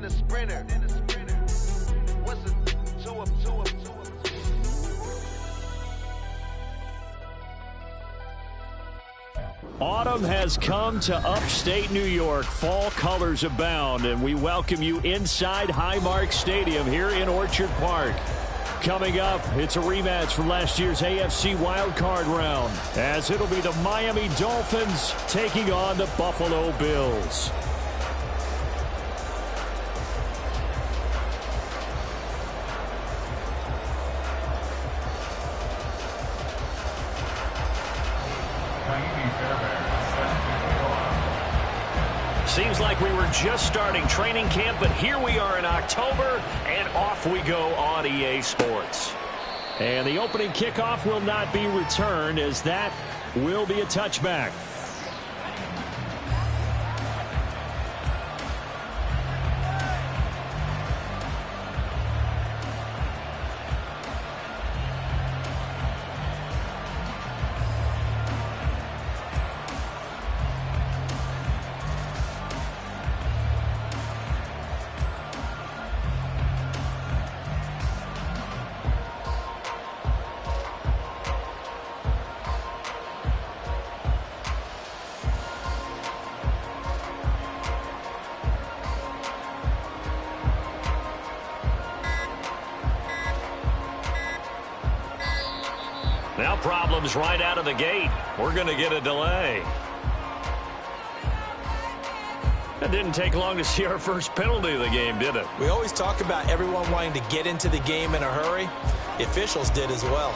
then a sprinter. What's a two up? Autumn has come to upstate New York. Fall colors abound, and we welcome you inside Highmark Stadium here in Orchard Park. Coming up, it's a rematch from last year's AFC wildcard round, as it'll be the Miami Dolphins taking on the Buffalo Bills. Seems like we were just starting training camp, but here we are in October, and off we go on EA Sports. And the opening kickoff will not be returned, as that will be a touchback. Now problems right out of the gate. We're going to get a delay. It didn't take long to see our first penalty of the game, did it? We always talk about everyone wanting to get into the game in a hurry. The officials did as well.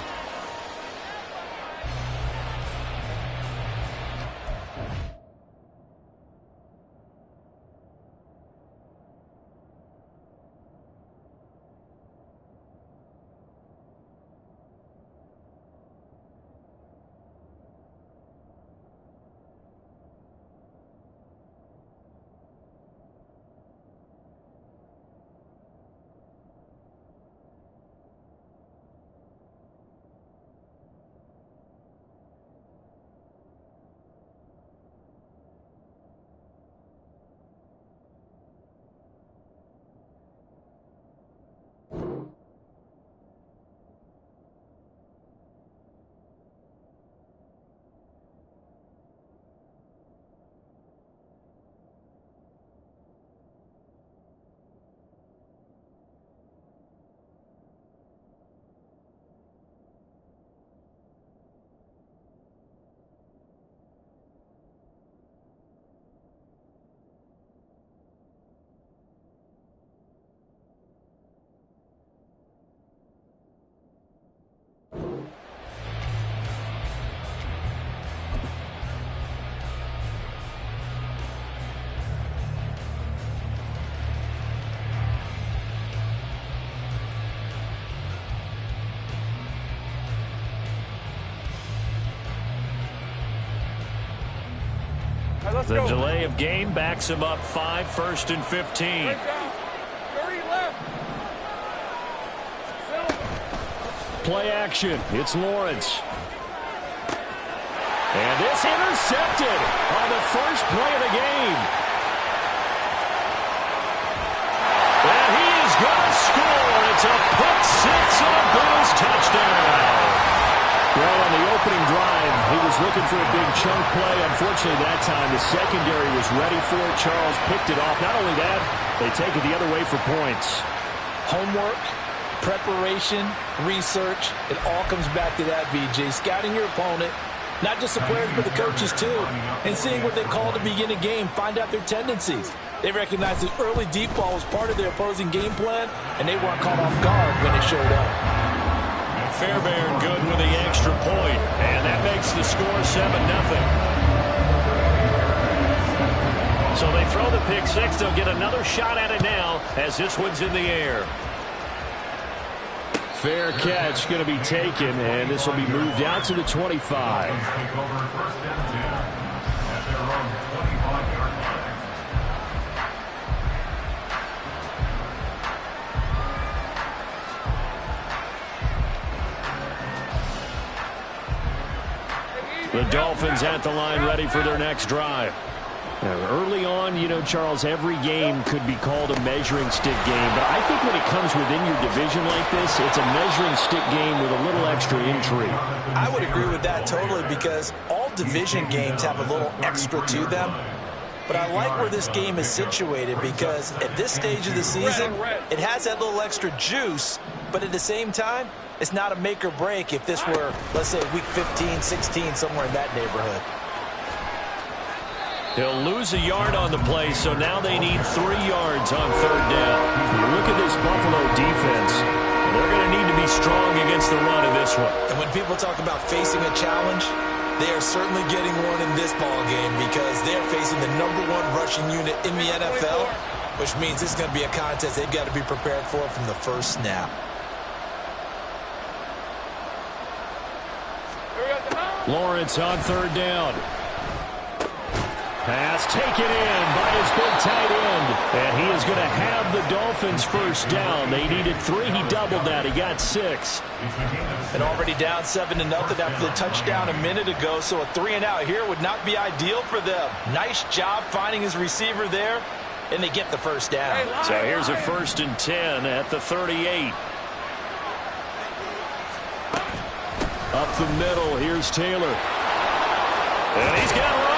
The delay of game backs him up 5, 1st and 15. Play action. It's Lawrence. And this intercepted on the first play of the game. And he is going to score. It's a pick six and a Bills touchdown. Well, on the opening drive, he was looking for a big chunk play. Unfortunately, that time, the secondary was ready for it. Charles picked it off. Not only that, they take it the other way for points. Homework, preparation, research, it all comes back to that, BJ. Scouting your opponent, not just the players, but the coaches too, and seeing what they call to begin a game, find out their tendencies. They recognized that early deep ball was part of their opposing game plan, and they weren't caught off guard when it showed up. Fairbairn good with the extra point, and that makes the score 7-0. So they throw the pick six. They'll get another shot at it now as this one's in the air. Fair catch going to be taken, and this will be moved out to the 25. The Dolphins at the line ready for their next drive. Early on, you know, Charles, every game could be called a measuring stick game. But I think when it comes within your division like this, it's a measuring stick game with a little extra intrigue. I would agree with that totally, because all division games have a little extra to them. But I like where this game is situated, because at this stage of the season, it has that little extra juice. But at the same time, it's not a make or break if this were, let's say, week 15, 16, somewhere in that neighborhood. He'll lose a yard on the play, so now they need 3 yards on 3rd down. Look at this Buffalo defense. They're going to need to be strong against the run in this one. And when people talk about facing a challenge, they are certainly getting one in this ball game, because they're facing the #1 rushing unit in the NFL, which means this is going to be a contest they've got to be prepared for from the first snap. Lawrence on 3rd down. Pass taken in by his big tight end. And he is going to have the Dolphins first down. They needed 3. He doubled that. He got 6. And already down 7-0 after the touchdown a minute ago. So a 3-and-out here would not be ideal for them. Nice job finding his receiver there. And they get the first down. So here's a 1st and 10 at the 38. Up the middle. Here's Taylor. And he's got room.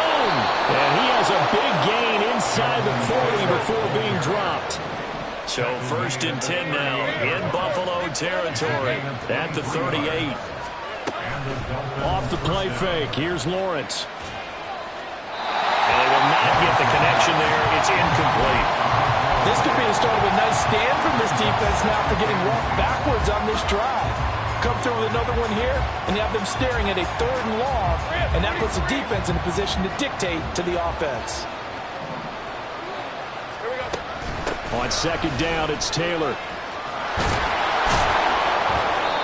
And he has a big gain inside the 40 before being dropped. So 1st and 10 now in Buffalo territory at the 38. Off the play fake. Here's Lawrence. And they will not get the connection there. It's incomplete. This could be the start of a nice stand from this defense now for getting walked backwards on this drive. Come through with another one here, and you have them staring at a 3rd and long, and that puts the defense in a position to dictate to the offense. On 2nd down, it's Taylor.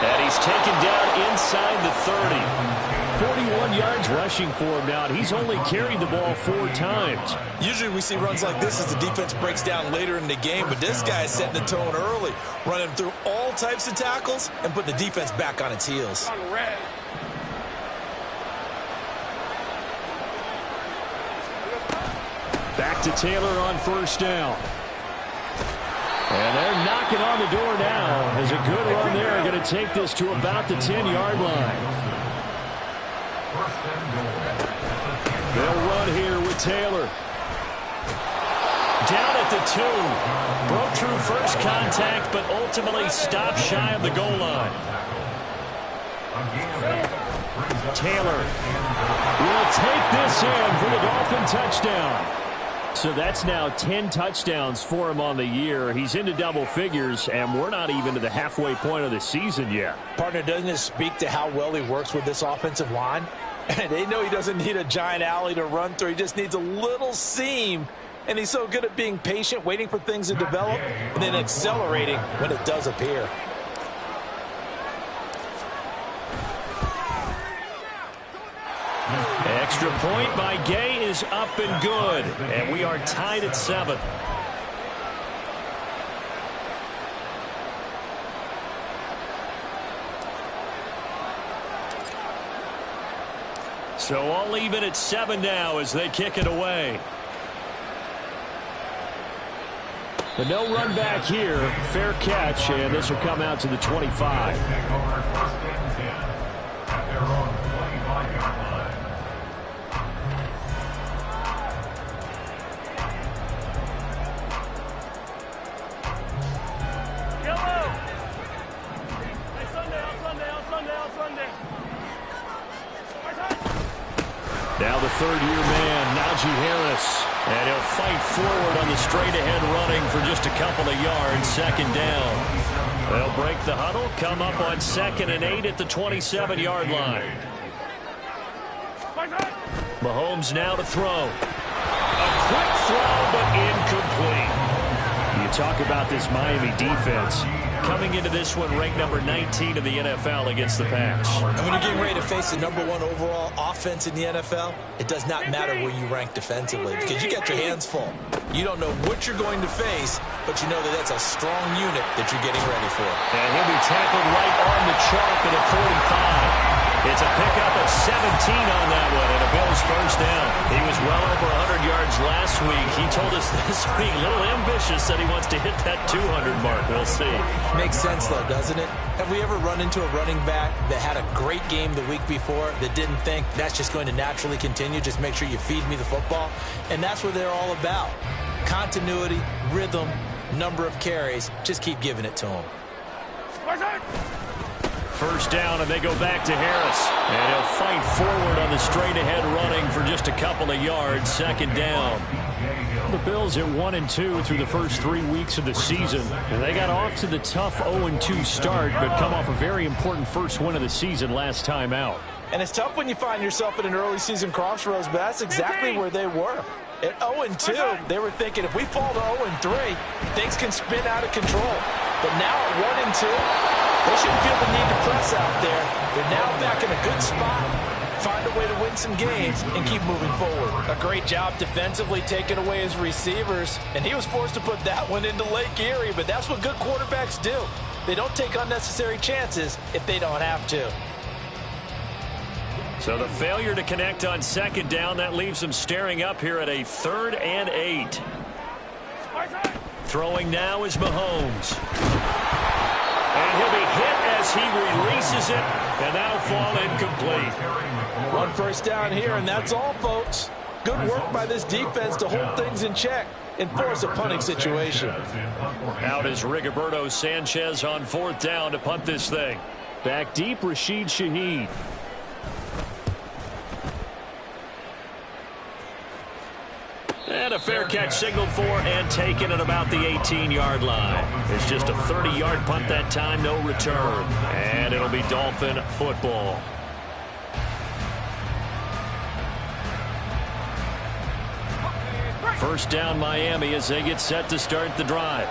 And he's taken down inside the 30. 41 yards rushing for him now. He's only carried the ball 4 times. Usually we see runs like this as the defense breaks down later in the game, but this guy is setting the tone early, running through all types of tackles and putting the defense back on its heels. Back to Taylor on 1st down. And they're knocking on the door now. As a good run there, going to take this to about the 10-yard line. They'll run here with Taylor. Down at the 2. Broke through first contact, but ultimately stopped shy of the goal line. Taylor will take this in for the Dolphin touchdown. So that's now 10 touchdowns for him on the year. He's into double figures, and we're not even to the halfway point of the season yet. Partner, doesn't it speak to how well he works with this offensive line? And they know he doesn't need a giant alley to run through. He just needs a little seam. And he's so good at being patient, waiting for things to develop, and then accelerating when it does appear. Extra point by Gay is up and good. And we are tied at 7. So all even at 7 now as they kick it away. But no run back here. Fair catch, and this will come out to the 25. Now the 3rd-year man, Najee Harris. And he'll fight forward on the straight-ahead running for just a couple of yards. 2nd down. They'll break the huddle, come up on 2nd and 8 at the 27-yard line. Mahomes now to throw. A quick throw, but incomplete. You talk about this Miami defense. Coming into this one, ranked number 19 in the NFL against the pass. And when you're getting ready to face the #1 overall offense in the NFL, it does not matter where you rank defensively, because you got your hands full. You don't know what you're going to face, but you know that that's a strong unit that you're getting ready for. And he'll be tackled right on the chalk at a 45. It's a pickup of 17 on that one, and a Bills first down. He was well over 100 yards last week. He told us this week, a little ambitious, said he wants to hit that 200 mark. We'll see. Makes sense, though, doesn't it? Have we ever run into a running back that had a great game the week before that didn't think that's just going to naturally continue? Just make sure you feed me the football. And that's what they're all about. Continuity, rhythm, number of carries. Just keep giving it to them. First down, and they go back to Harris. And he'll fight forward on the straight-ahead running for just a couple of yards. Second down. The Bills at 1-2 through the first 3 weeks of the season. And they got off to the tough 0-2 start, but come off a very important first win of the season last time out. And it's tough when you find yourself at an early season crossroads, but that's exactly where they were. At 0-2, they were thinking if we fall to 0-3, things can spin out of control. But now at 1-2, they shouldn't feel the need to press out there. They're now back in a good spot. Find a way to win some games and keep moving forward. A great job defensively taking away his receivers, and he was forced to put that one into Lake Erie, but that's what good quarterbacks do. They don't take unnecessary chances if they don't have to. So the failure to connect on second down, that leaves them staring up here at a 3rd and 8. Throwing now is Mahomes. And he'll be hit as he releases it, and that'll fall incomplete. One first down here, and that's all, folks. Good work by this defense to hold things in check and force a punting situation. Out is Rigoberto Sanchez on 4th down to punt this thing. Back deep, Rashid Shaheed. And a fair catch signaled for and taken at about the 18-yard line. It's just a 30-yard punt that time, no return. And it'll be Dolphin football. First down Miami as they get set to start the drive.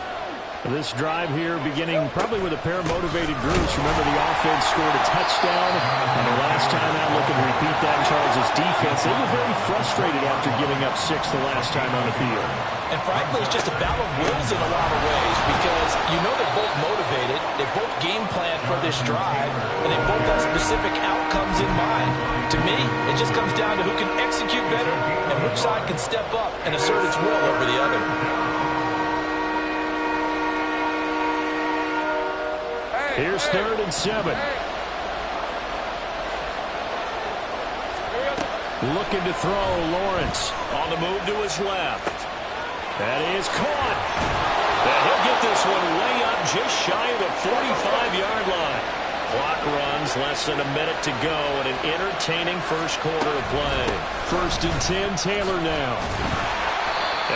This drive here beginning probably with a pair of motivated groups. Remember, the offense scored a touchdown, and the last time out looking to repeat that in Charles' defense. They were very frustrated after giving up 6 the last time on the field. And frankly, it's just a battle of wills in a lot of ways because you know they're both motivated, they both game plan for this drive, and they both have specific outcomes in mind. To me, it just comes down to who can execute better and which side can step up and assert its will over the other. Here's 3rd and 7. Looking to throw, Lawrence on the move to his left. That is caught. And he'll get this one way up just shy of the 45-yard line. Clock runs, less than a minute to go, and an entertaining first quarter of play. 1st and 10, Taylor now.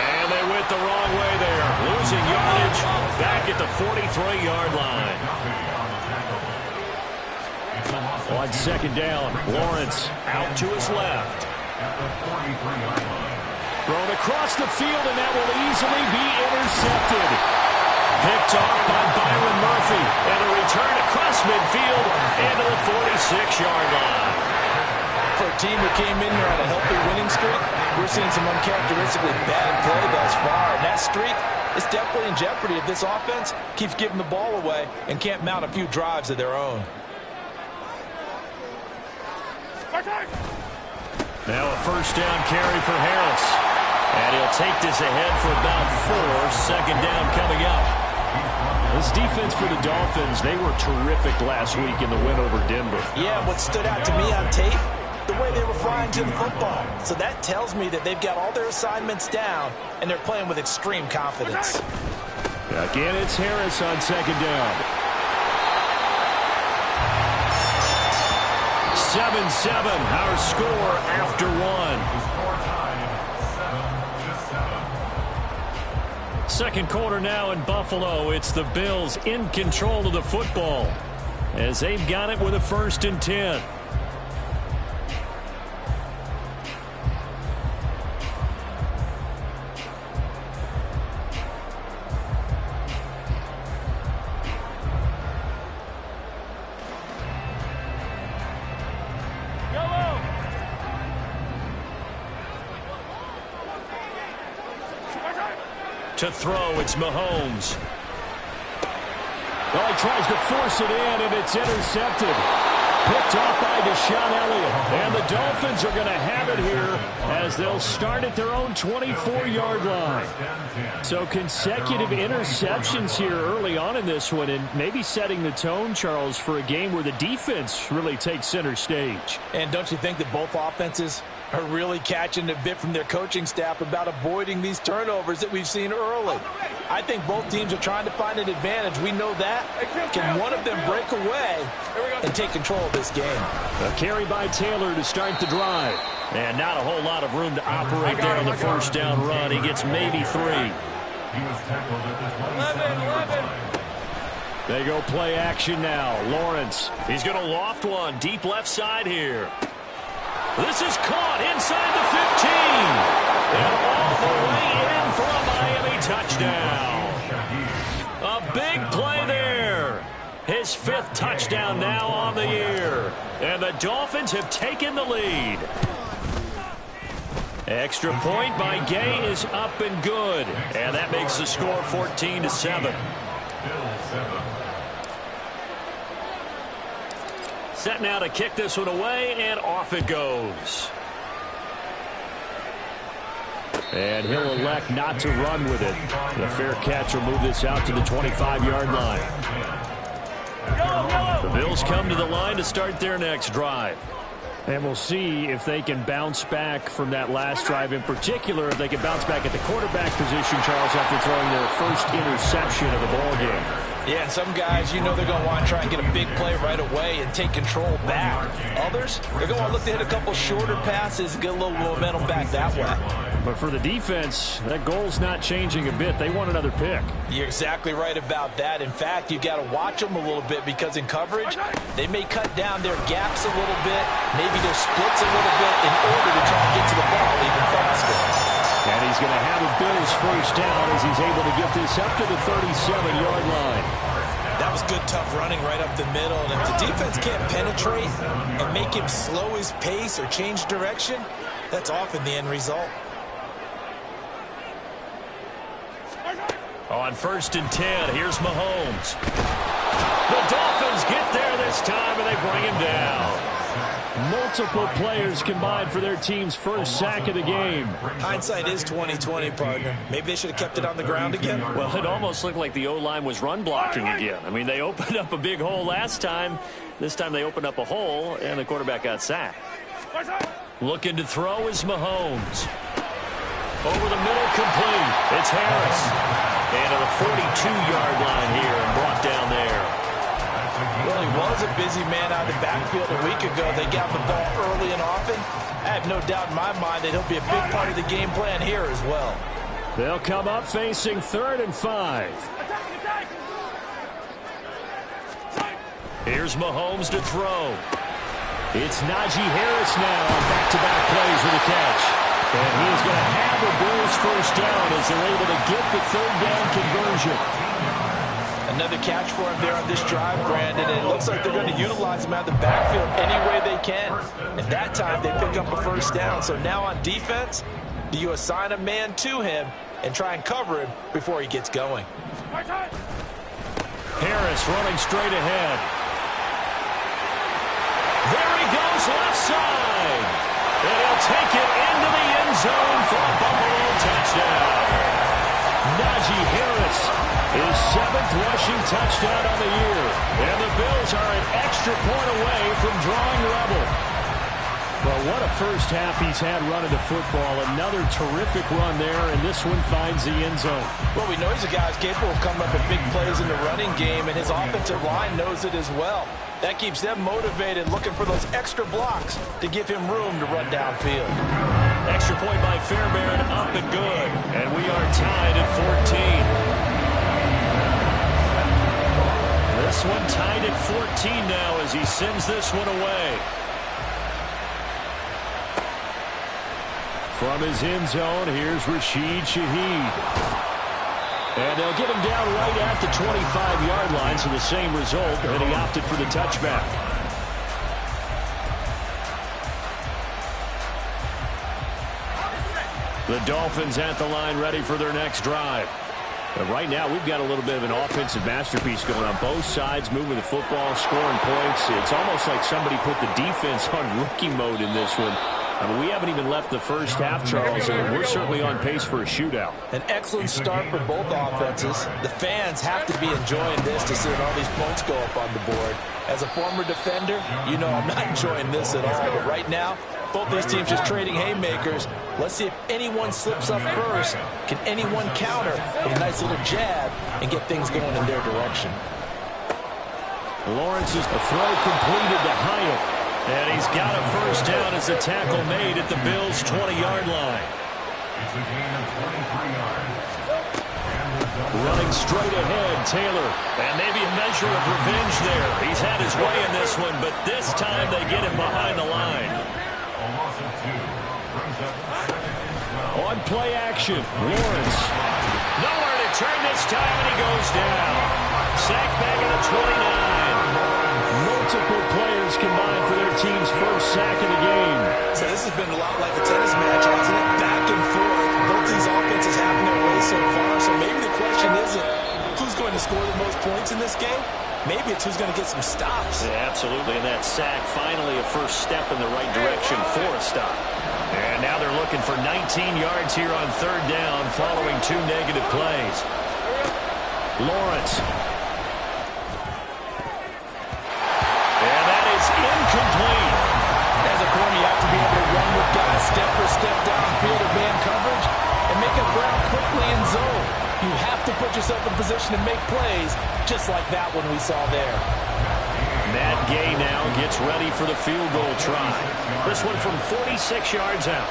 And they went the wrong way there. Losing yardage back at the 43-yard line. On second down, Lawrence out to his left. Thrown across the field, and that will easily be intercepted. Picked off by Byron Murphy. And a return across midfield into the 46-yard line. For a team that came in here on a healthy winning streak, we're seeing some uncharacteristically bad play thus far. And that streak is definitely in jeopardy if this offense keeps giving the ball away and can't mount a few drives of their own. Now a first down carry for Harris. And he'll take this ahead for about 4. Second down coming up. This defense for the Dolphins, they were terrific last week in the win over Denver. Yeah, what stood out to me on tape, the way they were flying to the football. So that tells me that they've got all their assignments down, and they're playing with extreme confidence. Again, it's Harris on second down. 7-7, our score after 1. Second quarter now in Buffalo. It's the Bills in control of the football as they've got it with a 1st and 10. To throw, it's Mahomes. Well, he tries to force it in, and it's intercepted. Picked off by Deshaun Elliott. And the Dolphins are going to have it here as they'll start at their own 24-yard line. So consecutive interceptions here early on in this one, and maybe setting the tone, Charles, for a game where the defense really takes center stage. And don't you think that both offenses are really catching a bit from their coaching staff about avoiding these turnovers that we've seen early? I think both teams are trying to find an advantage. We know that. Can one of them break away and take control of this game? A carry by Taylor to start the drive. And not a whole lot of room to operate there on the first down run. He gets maybe 3. 11. They go play action now. Lawrence, he's going to loft one deep left side here. This is caught inside the 15. And all the way in for a Miami touchdown. A big play there. His 5th touchdown now on the year. And the Dolphins have taken the lead. Extra point by Gay is up and good. And that makes the score 14-7. Set now to kick this one away, and off it goes. And he'll elect not to run with it. The fair catch will move this out to the 25-yard line. The Bills come to the line to start their next drive. And we'll see if they can bounce back from that last drive, in particular if they can bounce back at the quarterback position, Charles, after throwing their first interception of the ball game. Yeah, and some guys, you know they're going to want to try and get a big play right away and take control back. Others, they're going to want to look to hit a couple shorter passes and get a little momentum back that way. But for the defense, that goal's not changing a bit. They want another pick. You're exactly right about that. In fact, you've got to watch them a little bit because in coverage, they may cut down their gaps a little bit, maybe their splits a little bit in order to try and get to the ball even faster. And he's going to have a Bills first down as he's able to get this up to the 37-yard line. That was good, tough running right up the middle. And if the defense can't penetrate and make him slow his pace or change direction, that's often the end result. On 1st and 10, here's Mahomes. The Dolphins get there this time, and they bring him down. Multiple players combined for their team's first sack of the game. Hindsight is 20/20, partner. Maybe they should have kept it on the ground again. Well, it almost looked like the O-line was run blocking again. I mean, they opened up a big hole last time. This time they opened up a hole, and the quarterback got sacked. Looking to throw is Mahomes. Over the middle, complete. It's Harris. And to the 42-yard line here and brought down there. Well, he was a busy man out of the backfield a week ago. They got the ball early and often. I have no doubt in my mind that he'll be a big part of the game plan here as well. They'll come up facing 3rd and 5. Here's Mahomes to throw. It's Najee Harris now on back-to-back plays with a catch. And he is going to have the Bills first down as they're able to get the 3rd down conversion. Another catch for him there on this drive, Brandon, and it looks like they're going to utilize him out of the backfield any way they can. And that time they pick up a first down. So now on defense, do you assign a man to him and try and cover him before he gets going? Harris running straight ahead. There he goes left side. And he'll take it into the end zone for a Buffalo touchdown. Najee Harris, his 7th rushing touchdown on the year. And the Bills are an extra point away from drawing level. Well, what a first half he's had running the football. Another terrific run there, and this one finds the end zone. Well, we know he's a guy who's capable of coming up with big plays in the running game, and his offensive line knows it as well. That keeps them motivated, looking for those extra blocks to give him room to run downfield. Extra point by Fairbairn, up and good. And we are tied at 14. This one tied at 14 now as he sends this one away. From his end zone, here's Rashid Shaheed. And they'll get him down right at the 25-yard line, so the same result, and he opted for the touchback. The Dolphins at the line ready for their next drive. But right now, we've got a little bit of an offensive masterpiece going on both sides, moving the football, scoring points. It's almost like somebody put the defense on rookie mode in this one. I mean, we haven't even left the first half, Charles, and we're certainly on pace for a shootout. An excellent start for both offenses. The fans have to be enjoying this to see all these points go up on the board. As a former defender, you know I'm not enjoying this at all. But right now, both these teams just trading haymakers. Let's see if anyone slips up first. Can anyone counter with a nice little jab and get things going in their direction? Lawrence is the throw completed to Hyatt. And he's got a first down as the tackle made at the Bills' 20-yard line. It's a gain of 23 yards. Running straight ahead, Taylor. And maybe a measure of revenge there. He's had his way in this one, but this time they get him behind the line. On play action, Lawrence. Nowhere to turn this time, and he goes down. Sacked back at the 29. Multiple players combined for their team's first sack of the game. So this has been a lot like a tennis match, hasn't it? Back and forth. Both these offenses having their way so far. So maybe the question isn't who's going to score the most points in this game. Maybe it's who's going to get some stops. Yeah, absolutely. And that sack, finally a first step in the right direction for a stop. And now they're looking for 19 yards here on third down following 2 negative plays. Lawrence. Incomplete. As a corner, you have to be able to run with guys step for step downfield or man coverage and make up ground quickly in zone. You have to put yourself in position to make plays, just like that one we saw there. Matt Gay now gets ready for the field goal try. This one from 46 yards out.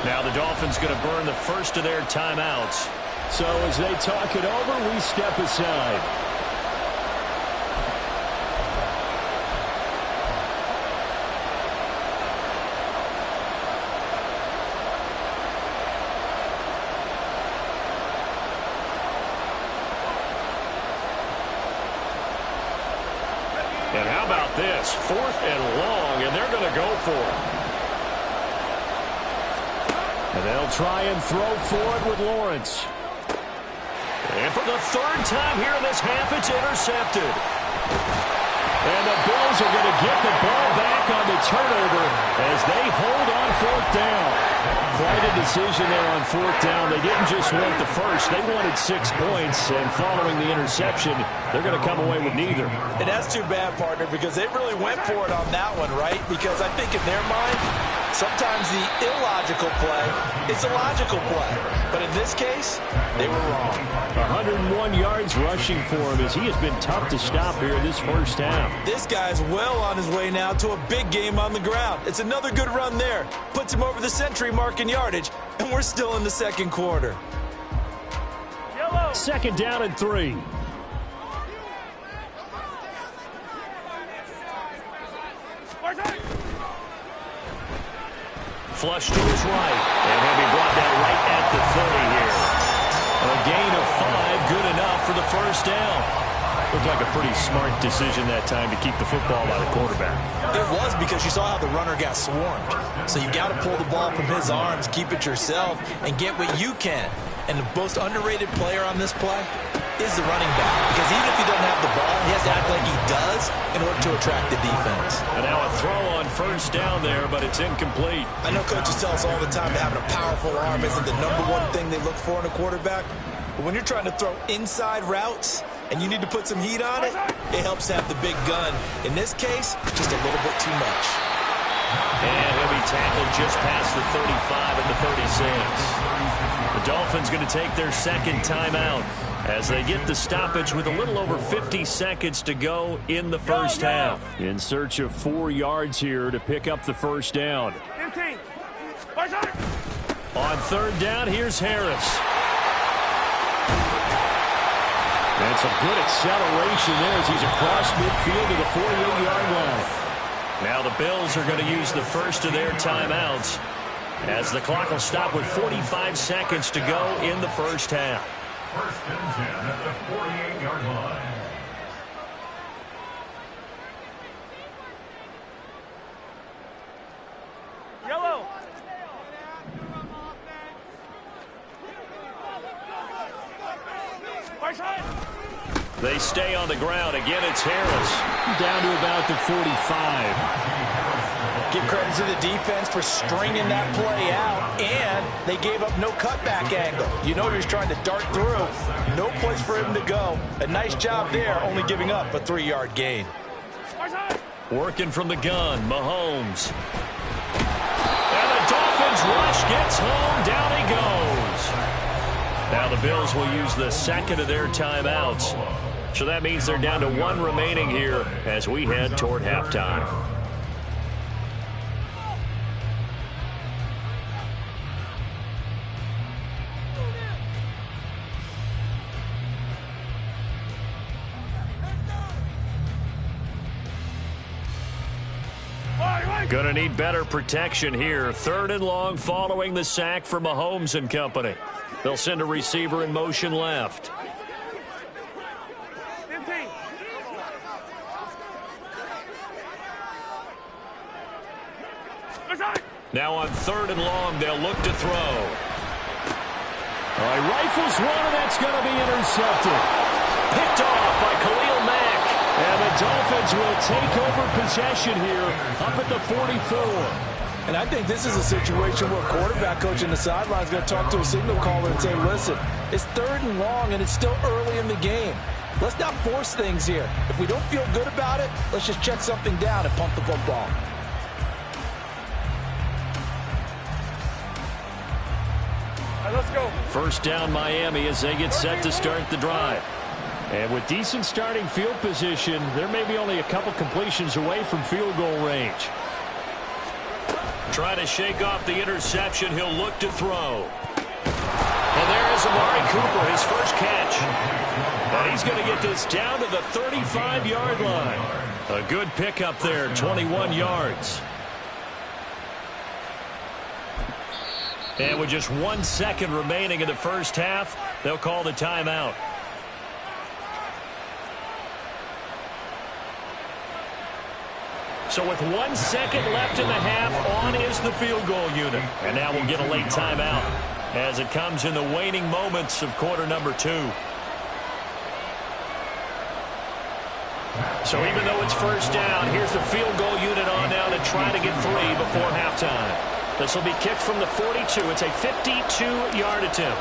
Now the Dolphins going to burn the first of their timeouts. So as they talk it over, we step aside. And how about this? 4th and long, and they're going to go for it. And they'll try and throw forward with Lawrence. And for the 3rd time here in this half, it's intercepted. And the Bills are going to get the ball back on the turnover as they hold on 4th down. Quite a decision there on 4th down. They didn't just want the first. They wanted 6 points, and following the interception, they're going to come away with neither. And that's too bad, partner, because they really went for it on that one, right? Because I think in their mind, sometimes the illogical play is a logical play. But in this case, they were wrong. 101 yards rushing for him as he has been tough to stop here in this first half. This guy's well on his way now to a big game on the ground. It's another good run there. Puts him over the century mark in yardage, and we're still in the second quarter. Yellow. 2nd down and 3. Flush to his right, and he'll be brought down right at the 30 here. A gain of 5, good enough for the first down. Looked like a pretty smart decision that time to keep the football by the quarterback. It was, because you saw how the runner got swarmed. So you got to pull the ball from his arms, keep it yourself, and get what you can. And the most underrated player on this play is the running back. Because even if he doesn't have the ball, he has to act like he does in order to attract the defense. And now a throw on first down there, but it's incomplete. I know coaches tell us all the time that having a powerful arm isn't the #1 thing they look for in a quarterback. But when you're trying to throw inside routes and you need to put some heat on it, it helps have the big gun. In this case, just a little bit too much. And he'll be tackled just past the 35 and the 36. The Dolphins going to take their second timeout as they get the stoppage with a little over 50 seconds to go in the first half. In search of 4 yards here to pick up the first down. On third down, here's Harris. And some good acceleration there as he's across midfield to the 48-yard line. Now the Bills are going to use the first of their timeouts as the clock will stop with 45 seconds to go in the first half. 1st and 10 at the 48-yard line. Yellow. They stay on the ground. Again, it's Harris. Down to about the 45. Give credit to the defense for stringing that play out, and they gave up no cutback angle. You know he was trying to dart through. No place for him to go. A nice job there, only giving up a 3-yard gain. Working from the gun, Mahomes. And the Dolphins rush gets home. Down he goes. Now the Bills will use the second of their timeouts. So that means they're down to 1 remaining here as we head toward halftime. Going to need better protection here. 3rd and long following the sack for Mahomes and company. They'll send a receiver in motion left. Now on 3rd and long, they'll look to throw. He rifles one, and that's going to be intercepted. Picked off by Khalil Mack. And the Dolphins will take over possession here up at the 44. And I think this is a situation where a quarterback coach in the sideline is going to talk to a signal caller and say, listen, it's 3rd and long, and it's still early in the game. Let's not force things here. If we don't feel good about it, let's just check something down and pump the football. Let's go. First down Miami as they get set to start the drive. And with decent starting field position, they're maybe only a couple completions away from field goal range. Trying to shake off the interception. He'll look to throw. And there is Amari Cooper, his first catch. And he's going to get this down to the 35-yard line. A good pickup there, 21 yards. And with just 1 second remaining in the first half, they'll call the timeout. So with 1 second left in the half, on is the field goal unit. And now we'll get a late timeout as it comes in the waning moments of quarter number 2. So even though it's first down, here's the field goal unit on now to try to get 3 before halftime. This will be kicked from the 42. It's a 52-yard attempt.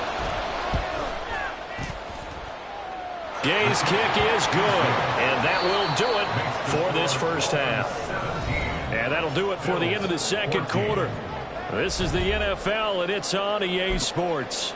Gay's kick is good, and that will do it for this first half. And that'll do it for the end of the second quarter. This is the NFL, and it's on EA Sports.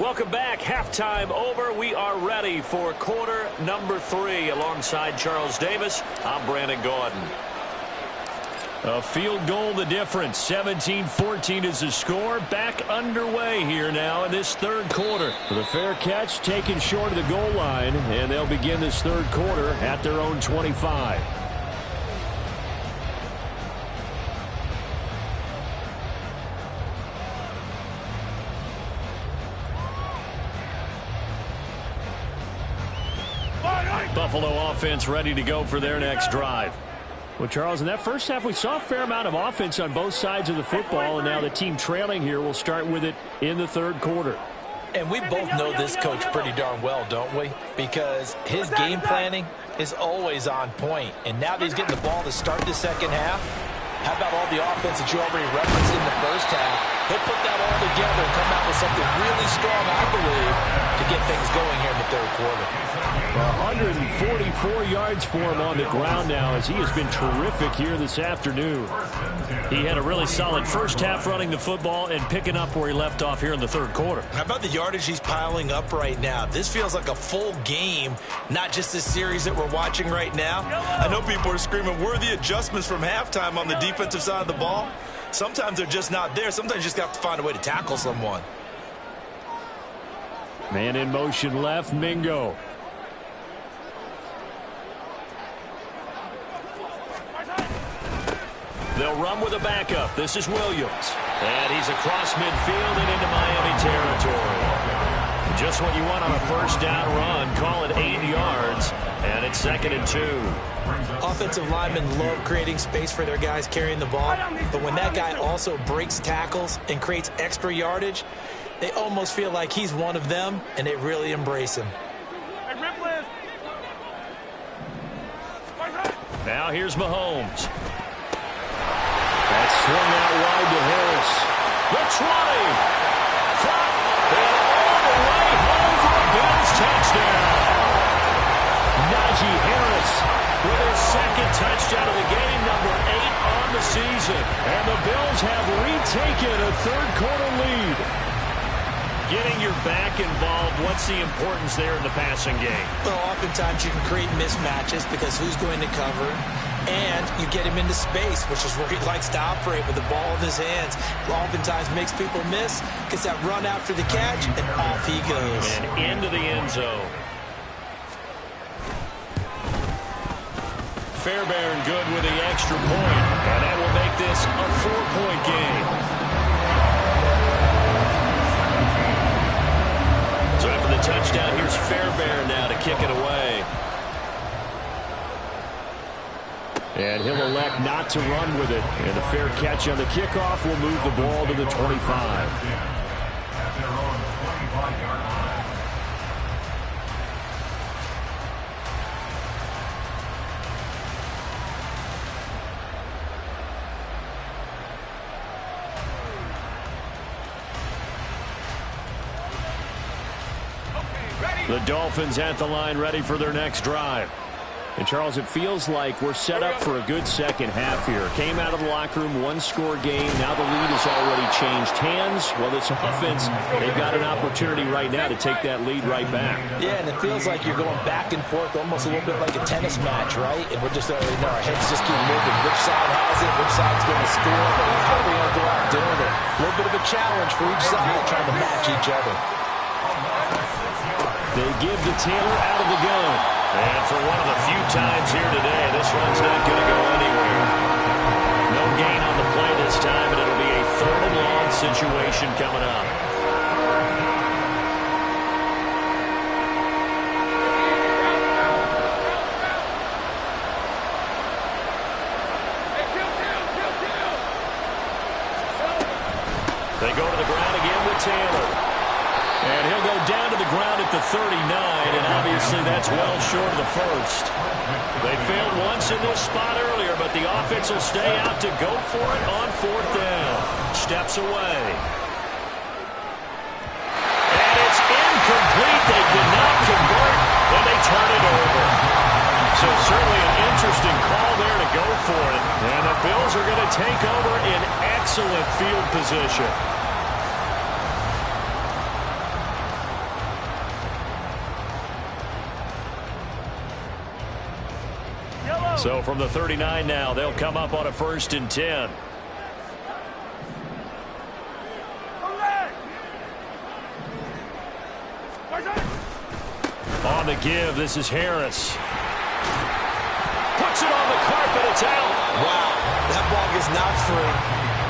Welcome back. Halftime over. We are ready for quarter number 3. Alongside Charles Davis, I'm Brandon Gaudin. A field goal the difference. 17-14 is the score. Back underway here now in this third quarter. The fair catch taken short of the goal line, and they'll begin this third quarter at their own 25. Buffalo offense ready to go for their next drive. Well, Charles, in that first half, we saw a fair amount of offense on both sides of the football, and now the team trailing here will start with it in the third quarter. And we both know this coach pretty darn well, don't we? Because his game planning is always on point. And now that he's getting the ball to start the second half, how about all the offense that you already referenced in the first half? He'll put that all together and come out with something really strong, I believe, to get things going here in the third quarter. 144 yards for him on the ground now as he has been terrific here this afternoon. He had a really solid first half running the football and picking up where he left off here in the third quarter. How about the yardage he's piling up right now? This feels like a full game, not just this series that we're watching right now. I know people are screaming, where are the adjustments from halftime on the defensive side of the ball? Sometimes they're just not there. Sometimes you just have to find a way to tackle someone. Man in motion left, Mingo. They'll run with a backup. This is Williams. And he's across midfield and into Miami territory. Just what you want on a first down run. Call it 8 yards. It's 2nd and 2. Offensive linemen love creating space for their guys carrying the ball, but when that guy also breaks tackles and creates extra yardage, they almost feel like he's one of them, and they really embrace him. Now here's Mahomes. That's swung out wide to Harris. The 20. Flop. And all the way home for a Bills touchdown. Najee Harris with his 2nd touchdown of the game, number 8 on the season. And the Bills have retaken a third-quarter lead. Getting your back involved, what's the importance there in the passing game? Well, oftentimes you can create mismatches because who's going to cover, and you get him into space, which is where he likes to operate with the ball in his hands. Oftentimes makes people miss, gets that run after the catch, and off he goes. And into the end zone. Fairbairn good with the extra point, and that will make this a 4-point game. So after the touchdown, here's Fairbairn now to kick it away. And he'll elect not to run with it. And the fair catch on the kickoff will move the ball to the 25. The Dolphins at the line ready for their next drive. And, Charles, it feels like we're set up for a good second half here. Came out of the locker room, one-score game. Now the lead has already changed hands. Well, this offense, they've got an opportunity right now to take that lead right back. Yeah, and it feels like you're going back and forth, almost a little bit like a tennis match, right? And we're just already know our heads just keep moving. Which side has it? Which side's going to score? How are we going to go out doing it? A little bit of a challenge for each side, trying to match each other. They give to Taylor out of the gun. And for one of the few times here today, this one's not going to go anywhere. No gain on the play this time, and it'll be a 3rd and long situation coming up. They go to the ground again with Taylor. And he'll go down to the ground at the 39, and obviously that's well short of the first. They failed once in this spot earlier, but the offense will stay out to go for it on 4th down. Steps away. And it's incomplete. They cannot convert, and they turn it over. So certainly an interesting call there to go for it. And the Bills are going to take over in excellent field position. So from the 39 now, they'll come up on a 1st and 10. On the give, this is Harris. Puts it on the carpet, it's out. Wow, that ball gets knocked free,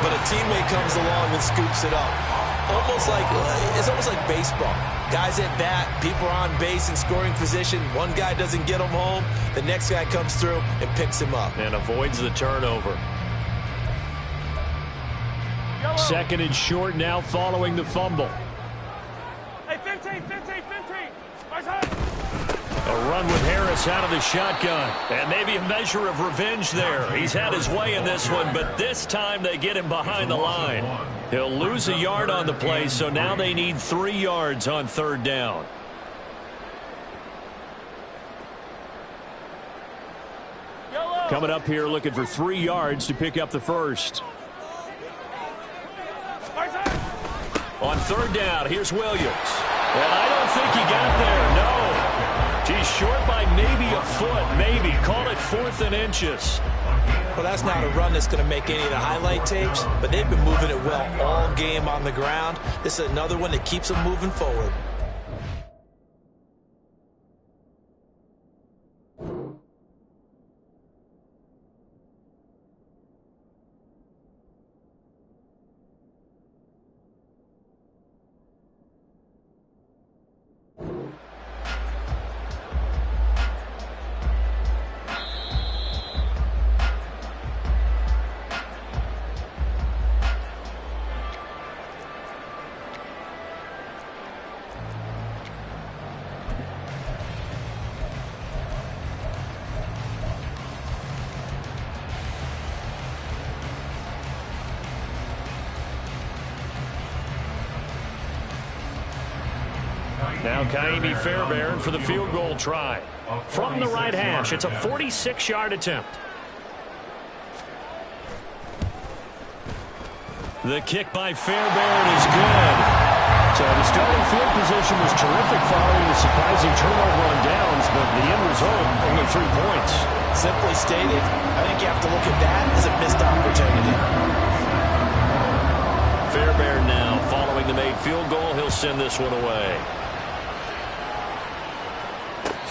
but a teammate comes along and scoops it up. It's almost like baseball. Guys at bat, people are on base in scoring position. One guy doesn't get him home. The next guy comes through and picks him up. And avoids the turnover. 2nd and short now following the fumble. Hey, 15. A run with Harris out of the shotgun. And maybe a measure of revenge there. He's had his way in this one, but this time they get him behind the line. He'll lose a yard on the play, so now they need 3 yards on 3rd down. Coming up here looking for 3 yards to pick up the first. On 3rd down, here's Williams. And I don't think he got there, no. He's short by maybe a foot, maybe. Call it 4th and inches. Well, that's not a run that's going to make any of the highlight tapes, but they've been moving it well all game on the ground. This is another one that keeps them moving forward. Now Kaimi Fairbairn for the field goal try. From the right hash, it's a 46-yard attempt. The kick by Fairbairn is good. So the starting field position was terrific following the surprising turnover on downs, but the end result, only 3 points. Simply stated, I think you have to look at that as a missed opportunity. Fairbairn now, following the made field goal, he'll send this one away.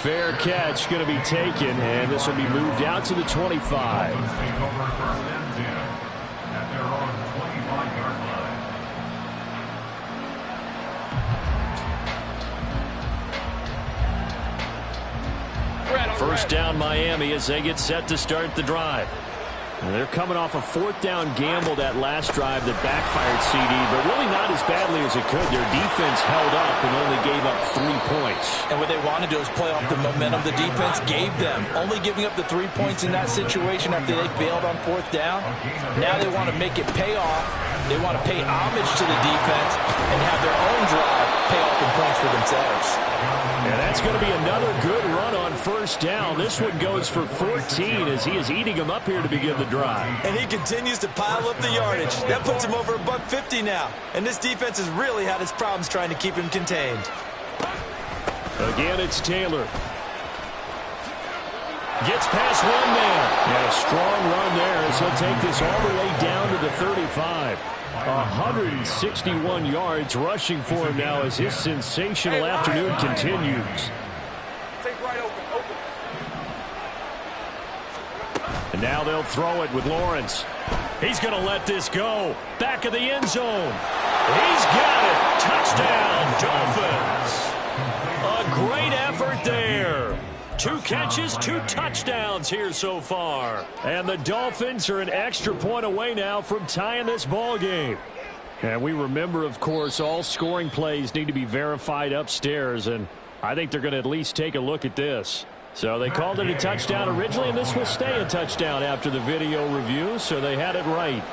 Fair catch going to be taken, and this will be moved out to the 25. First down Miami as they get set to start the drive. And they're coming off a 4th down gamble that last drive that backfired CD, but really not as badly as it could. Their defense held up and only gave up 3 points. And what they want to do is play off the momentum the defense gave them. Only giving up the 3 points in that situation after they failed on 4th down. Now they want to make it pay off. They want to pay homage to the defense and have their own drive pay off in points for themselves. And that's going to be another good run on first down. This one goes for 14 as he is eating them up here to begin the drive. And he continues to pile up the yardage. That puts him over $150 now. And this defense has really had its problems trying to keep him contained. Again, it's Taylor. Gets past one man. And a strong run there as he'll take this all the way down to the 35. 161 yards rushing for him now as his sensational afternoon continues. Take right open. And now they'll throw it with Lawrence. He's going to let this go. Back of the end zone. He's got it. Touchdown, Dolphins. A great effort there. 2 catches, 2 touchdowns here so far. And the Dolphins are an extra point away now from tying this ball game. And we remember, of course, all scoring plays need to be verified upstairs, and I think they're going to at least take a look at this. So they called it a touchdown originally, and this will stay a touchdown after the video review, so they had it right.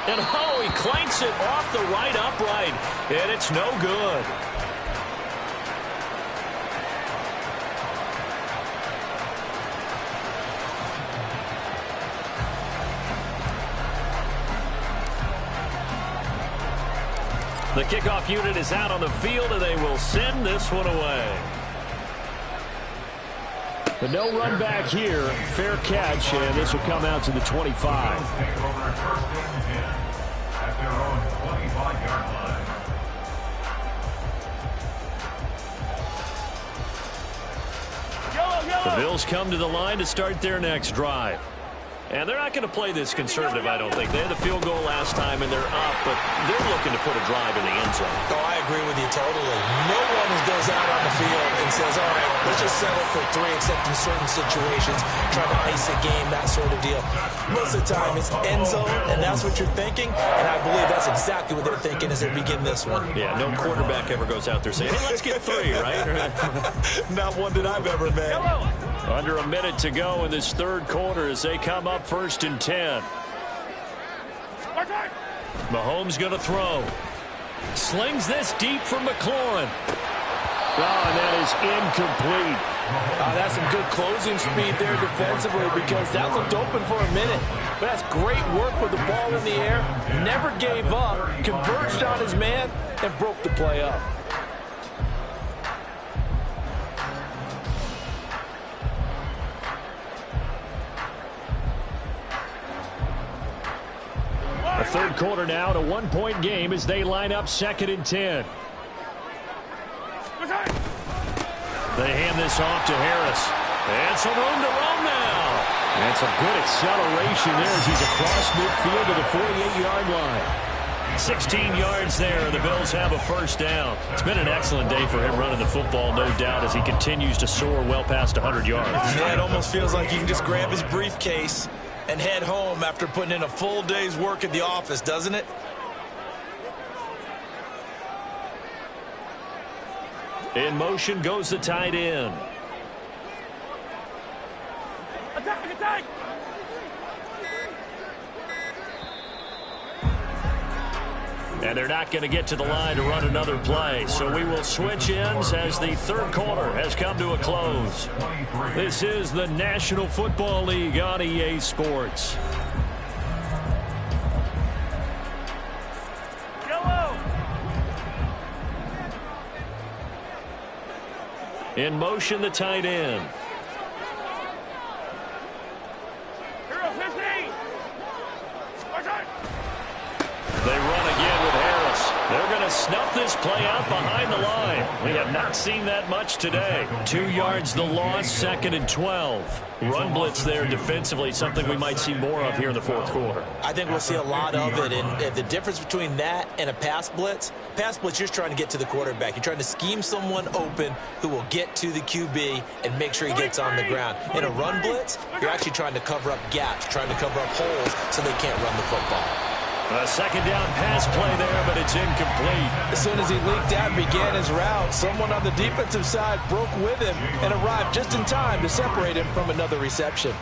And oh, he clanks it off the right upright, and it's no good. The kickoff unit is out on the field, and they will send this one away. But no run back here. Fair catch, and this will come out to the 25. The Bills come to the line to start their next drive. And they're not going to play this conservative, I don't think. They had the field goal last time, and they're up, but they're looking to put a drive in the end zone. Oh, I agree with you totally. No one goes out on the field and says, all right, let's just settle for 3, except in certain situations, trying to ice a game, that sort of deal. Most of the time, it's end zone, and that's what you're thinking, and I believe that's exactly what they're thinking as they begin this one. Yeah, no quarterback ever goes out there saying, hey, let's get 3, right? Not one that I've ever met. Under a minute to go in this third quarter as they come up 1st and 10. Mahomes going to throw. Slings this deep from McLaurin. Oh, and that is incomplete. That's some good closing speed there defensively because that looked open for a minute. But that's great work with the ball in the air. Never gave up. Converged on his man and broke the play up. A third quarter now, a 1-point game as they line up 2nd and 10. They hand this off to Harris. And some room to roam now. And some good acceleration there as he's across midfield to the 48-yard line. 16 yards there, and the Bills have a first down. It's been an excellent day for him running the football, no doubt, as he continues to soar well past 100 yards. Yeah, it almost feels like he can just grab his briefcase and head home after putting in a full day's work at the office, doesn't it? In motion goes the tight end. Attack! And they're not going to get to the line to run another play. So we will switch ends as the third quarter has come to a close. This is the National Football League on EA Sports. In motion, the tight end. They run again with Harris. They're going to snuff this play out behind the line. We have not seen that much today. 2 yards the loss, 2nd and 12. Run blitz there defensively, something we might see more of here in the fourth quarter. I think we'll see a lot of it, and the difference between that and a pass blitz, you're just trying to get to the quarterback. You're trying to scheme someone open who will get to the QB and make sure he gets on the ground. In a run blitz, you're actually trying to cover up gaps, trying to cover up holes so they can't run the football. A second down pass play there, but it's incomplete. As soon as he leaked out and began his route, someone on the defensive side broke with him and arrived just in time to separate him from another reception.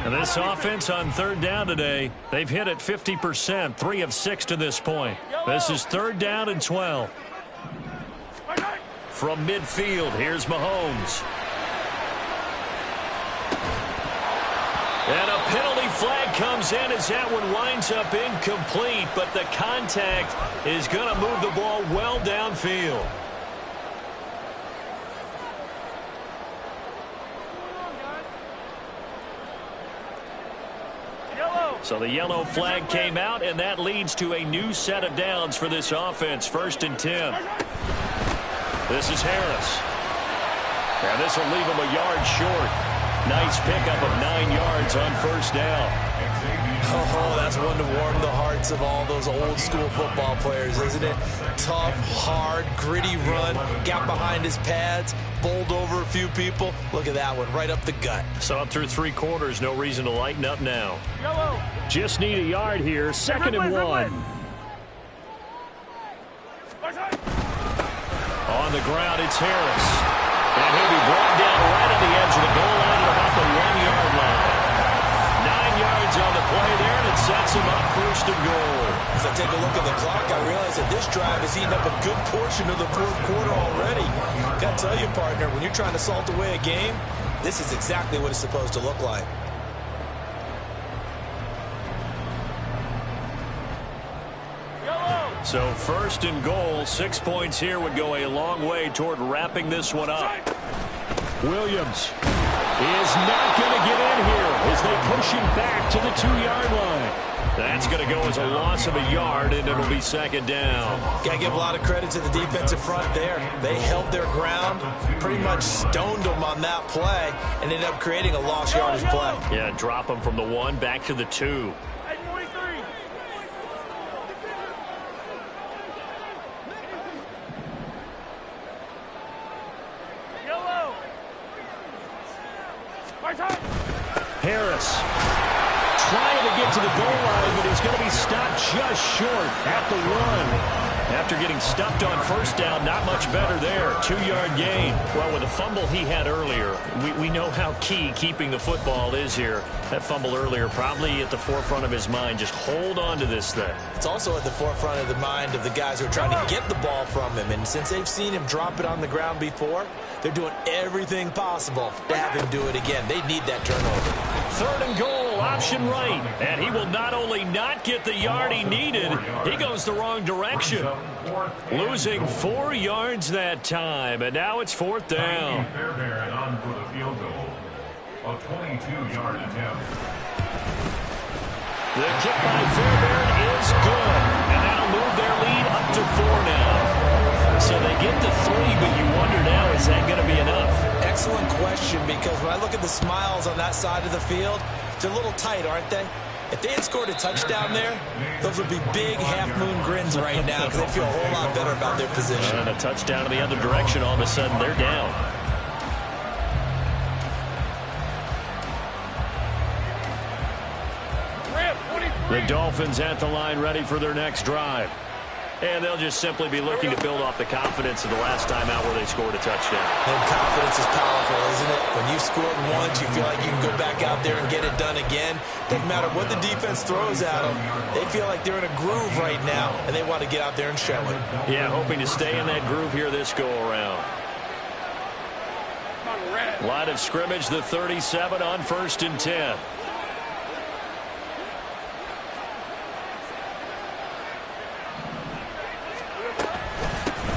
And this offense on third down today, they've hit it 50%, 3 of 6 to this point. This is 3rd down and 12. From midfield, here's Mahomes. And a penalty flag comes in as that one winds up incomplete, but the contact is going to move the ball well downfield. So the yellow flag came out, and that leads to a new set of downs for this offense. 1st and 10. This is Harris. And this will leave him a yard short. Nice pickup of 9 yards on 1st down. Oh, that's one to warm the hearts of all those old school football players, isn't it? Tough, hard, gritty run, got behind his pads, bowled over a few people. Look at that one, right up the gut. So up through 3 quarters, no reason to lighten up now. Just need a yard here, 2nd and 1. On the ground, it's Harris. And he'll be brought down right on the edge of the goal line at about the 1-yard line. 9 yards on the play there, and it sets him up 1st and goal. As I take a look at the clock, I realize that this drive has eaten up a good portion of the 4th quarter already. Got to tell you, partner, when you're trying to salt away a game, this is exactly what it's supposed to look like. So 1st and goal, 6 points here would go a long way toward wrapping this one up. Williams is not going to get in here as they push him back to the 2-yard line. That's going to go as a loss of a yard, and it'll be 2nd down. Got to give a lot of credit to the defensive front there. They held their ground, pretty much stoned them on that play, and ended up creating a lost yardage play. Yeah, drop them from the 1 back to the 2. Harris trying to get to the goal line, but he's going to be stopped just short at the 1. After getting stuffed on 1st down, not much better there. 2-yard gain. Well, with a fumble he had earlier, we know how key keeping the football is here. That fumble earlier probably at the forefront of his mind. Just hold on to this thing. It's also at the forefront of the mind of the guys who are trying to get the ball from him. And since they've seen him drop it on the ground before, they're doing everything possible to have him do it again. They need that turnover. 3rd and goal, option right. And he will not only not get the yard he needed, he goes the wrong direction. Losing 4 yards that time, and now it's 4th down. Fairbairn on for the field goal. A 22-yard attempt. The kick by Fairbairn is good, and that'll move their lead up to 4 now. So they get to 3, but you wonder now, is that going to be enough? Excellent question, because when I look at the smiles on that side of the field, they're a little tight, aren't they? If they had scored a touchdown there, those would be big half-moon grins right now because they feel a whole lot better about their position. And a touchdown in the other direction, all of a sudden they're down. Rip, 24. The Dolphins at the line ready for their next drive. And they'll just simply be looking to build off the confidence of the last time out where they scored a touchdown. And confidence is powerful, isn't it? When you've scored once, you feel like you can go back out there and get it done again. Doesn't matter what the defense throws at them. They feel like they're in a groove right now, and they want to get out there and show it. Yeah, hoping to stay in that groove here this go-around. Line of scrimmage, the 37 on 1st and 10.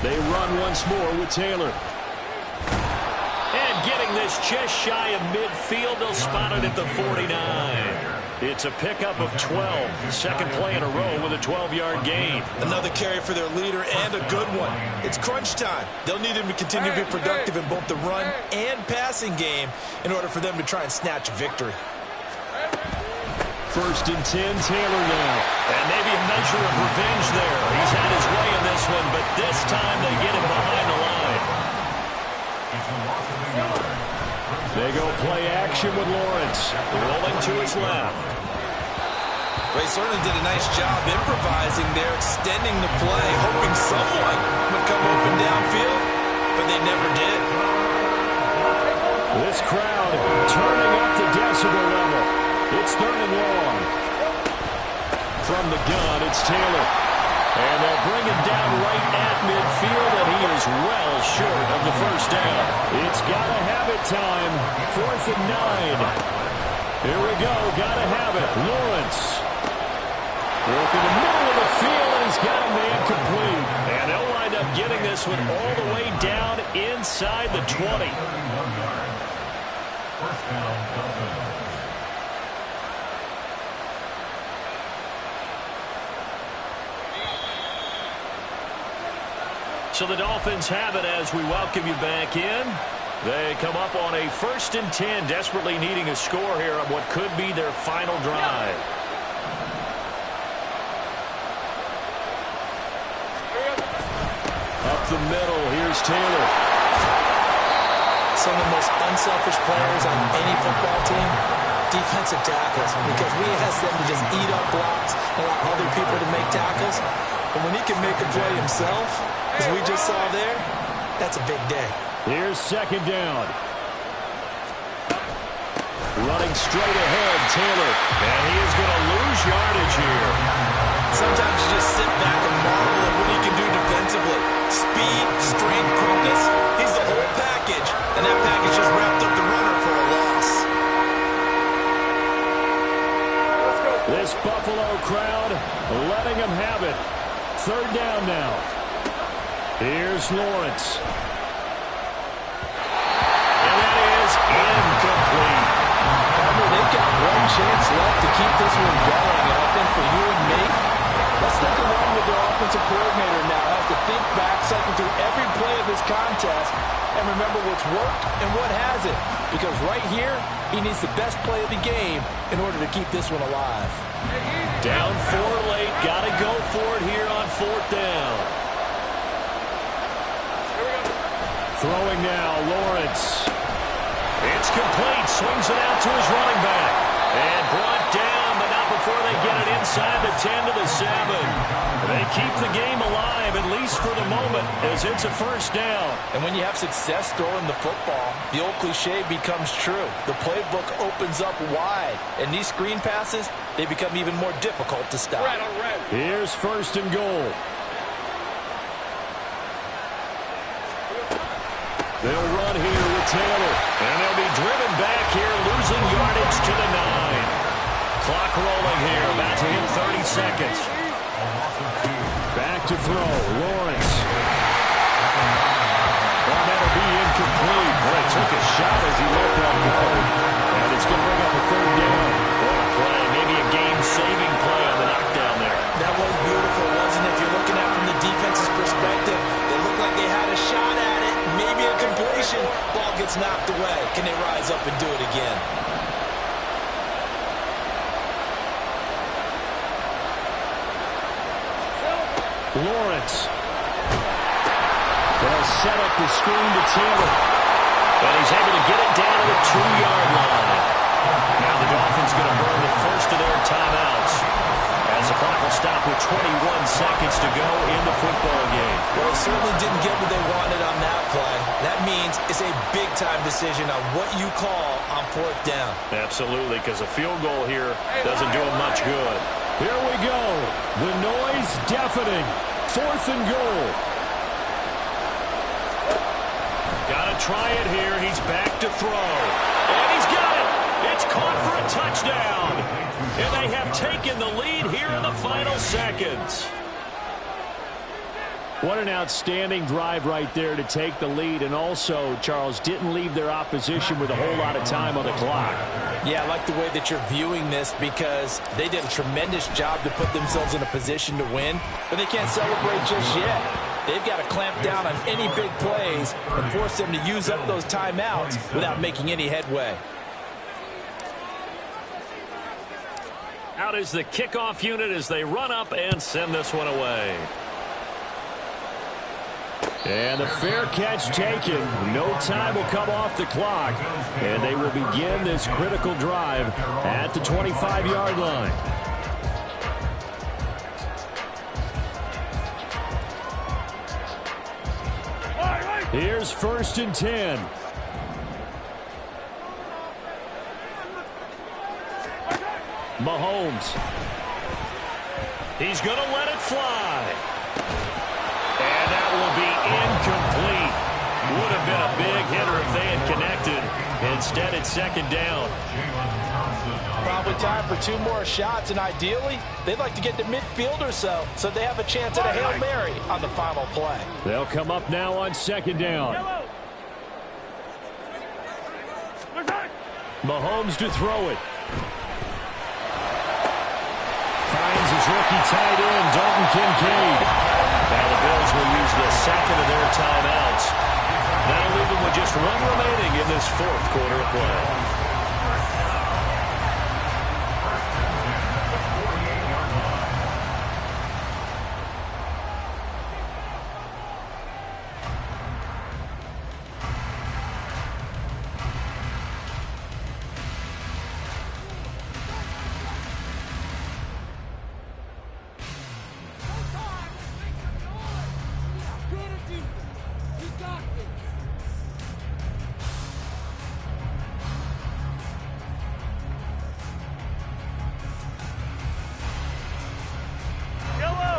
They run once more with Taylor. And getting this just shy of midfield, they'll spot it at the 49. It's a pickup of 12. Second play in a row with a 12-yard gain. Another carry for their leader and a good one. It's crunch time. They'll need him to continue to be productive in both the run and passing game in order for them to try and snatch a victory. 1st and 10, Taylor now. And maybe a measure of revenge there. He's had his way in this one, but this time they get him behind the line. They go play action with Lawrence. Rolling to his left. They certainly did a nice job improvising there, extending the play, hoping someone would come open downfield, but they never did. This crowd turning up the decibel level. It's 3rd and long. From the gun, it's Taylor. And they'll bring him down right at midfield, and he is well short of the first down. It's gotta have it time. 4th and 9. Here we go. Gotta have it. Lawrence. Work in the middle of the field, and he's got a man complete. And they'll wind up getting this one all the way down inside the 20. First down, Dolphins. So the Dolphins have it as we welcome you back in. They come up on a 1st and 10, desperately needing a score here on what could be their final drive. Up the middle, here's Taylor. Some of the most unselfish players on any football team, defensive tackles, because we ask them to just eat up blocks and allow other people to make tackles. But when he can make a play himself, as we just saw there, that's a big day. Here's 2nd down. Running straight ahead, Taylor. And he is going to lose yardage here. Sometimes you just sit back and marvel at what he can do defensively. Speed, strength, quickness, he's the whole package. And that package just wrapped up the runner for a loss. This Buffalo crowd letting them have it. 3rd down now. Here's Lawrence. And that is incomplete. They've got one chance left to keep this one going. And I think for you and me, let's think along with their offensive coordinator now. Has to think back, cycle through every play of this contest, and remember what's worked and what hasn't. Because right here, he needs the best play of the game in order to keep this one alive. Down 4 late. Got to go for it here on 4th down. Throwing now, Lawrence. It's complete. Swings it out to his running back. And brought down, but not before they get it inside the 10 to the 7. They keep the game alive, at least for the moment, as it's a 1st down. And when you have success throwing the football, the old cliche becomes true. The playbook opens up wide. And these screen passes, they become even more difficult to stop. Here's 1st and goal. They'll run here with Taylor. And they'll be driven back here, losing yardage to the 9. Clock rolling here, about to hit 30 seconds. Back to throw, Lawrence. And that'll be incomplete. Boy, took a shot as he let that go. And it's going to bring up a 3rd down. What a play. Maybe a game-saving play on the knockdown there. That was beautiful, wasn't it? If you're looking at it from the defense's perspective, they looked like they had a shot at it. Maybe a completion. Ball gets knocked away. Can they rise up and do it again? Lawrence. They'll set up the screen to Taylor. And he's able to get it down to the 2-yard line. Now the Dolphins going to burn the first of their timeouts. as the clock will stop with 21 seconds to go in the football game. Well, they certainly didn't get what they wanted on that play. That means it's a big-time decision on what you call on fourth down. Absolutely, because a field goal here doesn't do them much good. Here we go. The noise deafening. 4th and goal. Got to try it here. He's back to throw. And he's got it. It's caught for a touchdown. And they have taken the lead here in the final seconds. What an outstanding drive right there to take the lead. And also, Charles, didn't leave their opposition with a whole lot of time on the clock. Yeah, I like the way that you're viewing this because they did a tremendous job to put themselves in a position to win, but they can't celebrate just yet. They've got to clamp down on any big plays and force them to use up those timeouts without making any headway. Out is the kickoff unit as they run up and send this one away. And the fair catch taken. No time will come off the clock. And they will begin this critical drive at the 25-yard line. Here's 1st and 10. Mahomes. He's going to let it fly. And that will be incomplete. Would have been a big hitter if they had connected. Instead, it's 2nd down. Probably time for 2 more shots, and ideally, they'd like to get to midfield or so they have a chance at a Hail Mary on the final play. They'll come up now on 2nd down. Mahomes to throw it. Finds his rookie tight end, Dalton Kincaid. Now the Bills will use the 2nd of their timeouts. That'll leave them with just 1 remaining in this 4th quarter of play.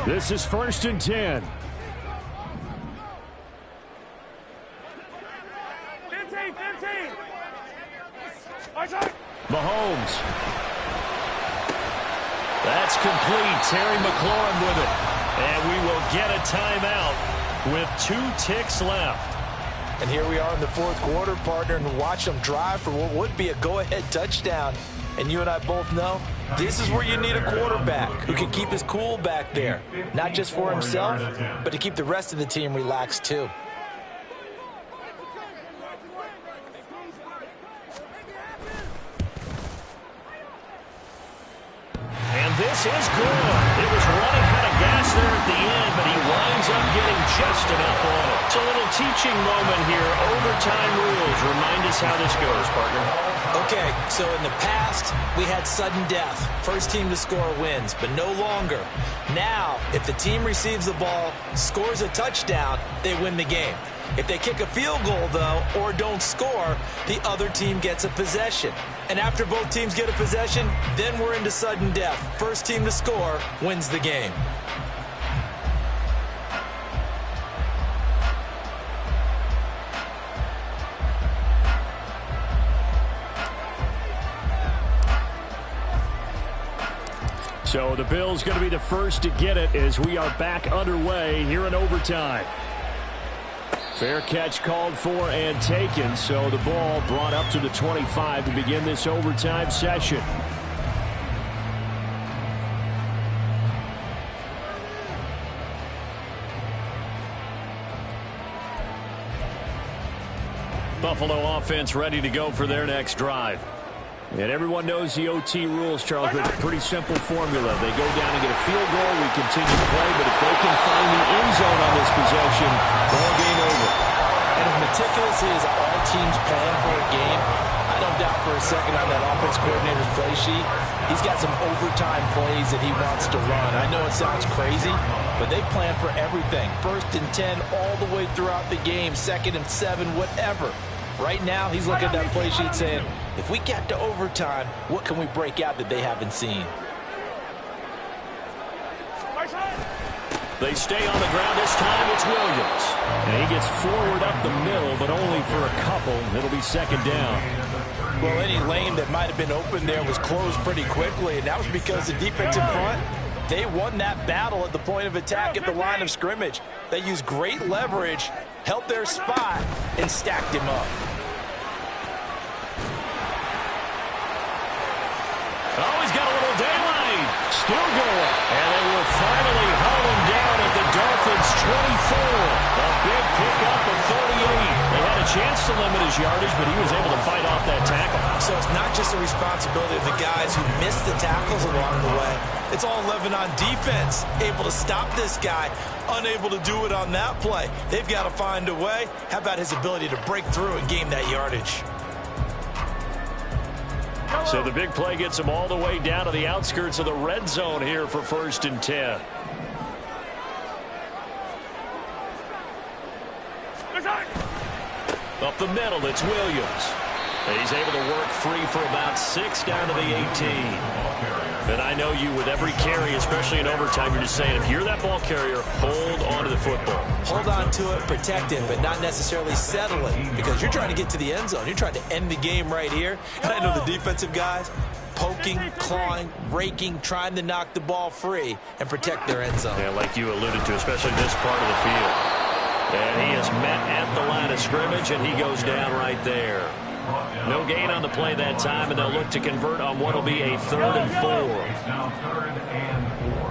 This is 1st and 10. 15. Mahomes. That's complete. Terry McLaurin with it. And we will get a timeout with 2 ticks left. And here we are in the 4th quarter, partner, and watch them drive for what would be a go-ahead touchdown. And you and I both know this is where you need a quarterback who can keep his cool back there. Not just for himself, but to keep the rest of the team relaxed too. And this is good. It was running out of gas there at the end, but he winds up getting just enough on it. It's a little teaching moment here. Overtime rules. Remind us how this goes, partner. Okay, so in the past, we had sudden death. First team to score wins, but no longer. Now, if the team receives the ball, scores a touchdown, they win the game. If they kick a field goal, though, or don't score, the other team gets a possession. And after both teams get a possession, then we're into sudden death. First team to score wins the game. So the Bills going to be the first to get it as we are back underway here in overtime. Fair catch called for and taken, so the ball brought up to the 25 to begin this overtime session. Buffalo offense ready to go for their next drive. And everyone knows the OT rules, Charles, but it's a pretty simple formula. They go down and get a field goal, we continue to play, but if they can find the end zone on this possession, ball game over. And as meticulous as all teams plan for a game, I don't doubt for a second on that offense coordinator's play sheet, he's got some overtime plays that he wants to run. I know it sounds crazy, but they plan for everything. 1st and 10 all the way throughout the game, 2nd and 7, whatever. Right now, he's looking at that play sheet saying, if we get to overtime, what can we break out that they haven't seen? They stay on the ground. This time it's Williams. And he gets forward up the middle, but only for a couple. It'll be 2nd down. Well, any lane that might have been open there was closed pretty quickly, and that was because the defense in front, they won that battle at the point of attack at the line of scrimmage. They used great leverage, held their spot, and stacked him up. Oh, he's got a little daylight. Still going. And they will finally haul him down at the Dolphins' 24. A big pickup of 38. They had a chance to limit his yardage, but he was able to fight off that tackle. So it's not just the responsibility of the guys who missed the tackles along the way. It's all 11 on defense, able to stop this guy, unable to do it on that play. They've got to find a way. How about his ability to break through and gain that yardage? So the big play gets him all the way down to the outskirts of the red zone here for 1st and 10. Up the middle, it's Williams. And he's able to work free for about 6 down to the 18. And I know you, with every carry, especially in overtime, you're just saying, if you're that ball carrier, hold on to the football. Hold on to it, protect him, but not necessarily settle it, because you're trying to get to the end zone. You're trying to end the game right here. And I know the defensive guys poking, clawing, raking, trying to knock the ball free and protect their end zone. Yeah, like you alluded to, especially this part of the field. And he is met at the line of scrimmage, and he goes down right there. No gain on the play that time, and they'll look to convert on what will be a 3rd and 4. It's now 3rd and 4.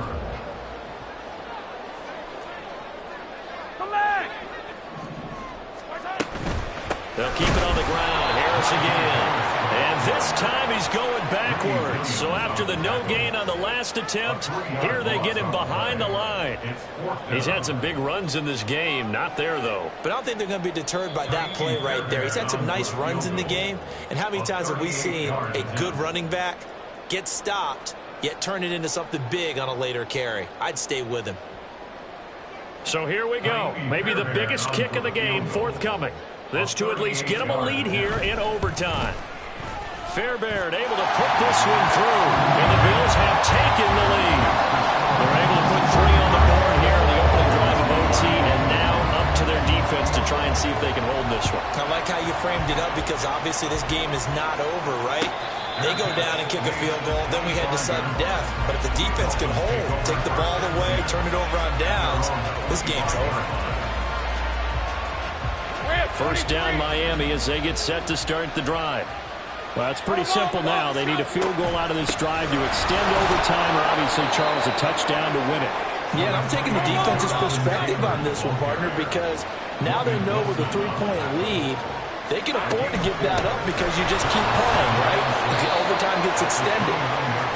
They'll keep it on the ground. Harris again. And this time he's going backwards. So after the no gain on the last attempt, here they get him behind the line. He's had some big runs in this game. Not there, though. But I don't think they're going to be deterred by that play right there. He's had some nice runs in the game. And how many times have we seen a good running back get stopped, yet turn it into something big on a later carry? I'd stay with him. So here we go. Maybe the biggest kick of the game forthcoming. This to at least get him a lead here in overtime. Fairbairn able to put this one through, and the Bills have taken the lead. They're able to put 3 on the board here in the opening drive of OT, and now up to their defense to try and see if they can hold this one. I like how you framed it up, because obviously this game is not over, right? They go down and kick a field goal, then we head to sudden death. But if the defense can hold, take the ball away, turn it over on downs, this game's over. 1st down Miami as they get set to start the drive. Well, it's pretty simple now. They need a field goal out of this drive to extend overtime, or obviously, Charles, a touchdown to win it. Yeah, and I'm taking the defense's perspective on this one, partner, because now they know with a 3-point lead, they can afford to give that up because you just keep playing, right? If the overtime gets extended.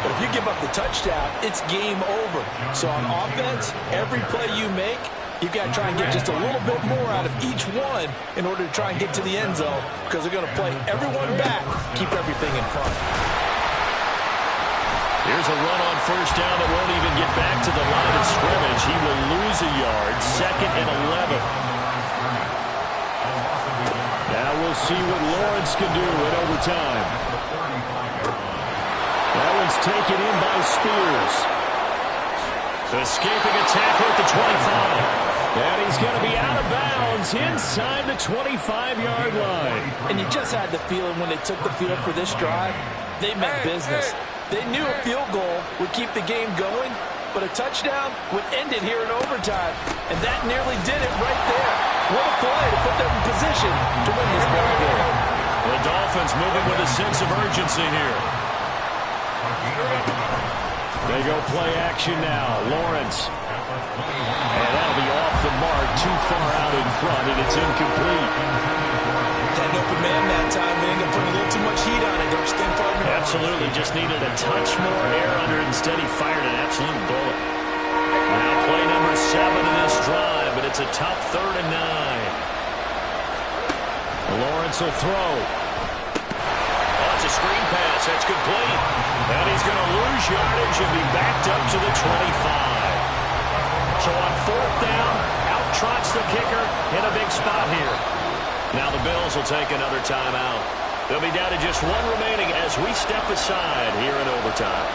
But if you give up the touchdown, it's game over. So on offense, every play you make, you've got to try and get just a little bit more out of each one in order to try and get to the end zone, because they're going to play everyone back, keep everything in front. Here's a run on 1st down that won't even get back to the line of scrimmage. He will lose a yard, 2nd and 11. Now we'll see what Lawrence can do in overtime. That one's taken in by Spears. Escaping a tackle at the 25. And he's going to be out of bounds inside the 25-yard line. And you just had the feeling when they took the field for this drive, they meant business. They knew a field goal would keep the game going, but a touchdown would end it here in overtime. And that nearly did it right there. What a play to put them in position to win this ball game. The Dolphins moving with a sense of urgency here. They go play action now. Lawrence. And that'll be off the mark, too far out in front, and it's incomplete. Had an open man that time. They ended up putting a little too much heat on it, don't you think, partner? Absolutely. Just needed a touch more air under it. Instead, he fired an absolute bullet. Now play number 7 in this drive, but it's a tough 3rd and 9. Lawrence will throw. screen pass. That's complete. And he's going to lose yardage and be backed up to the 25. So on fourth down, out trots the kicker in a big spot here. Now the Bills will take another timeout. They'll be down to just one remaining as we step aside here in overtime.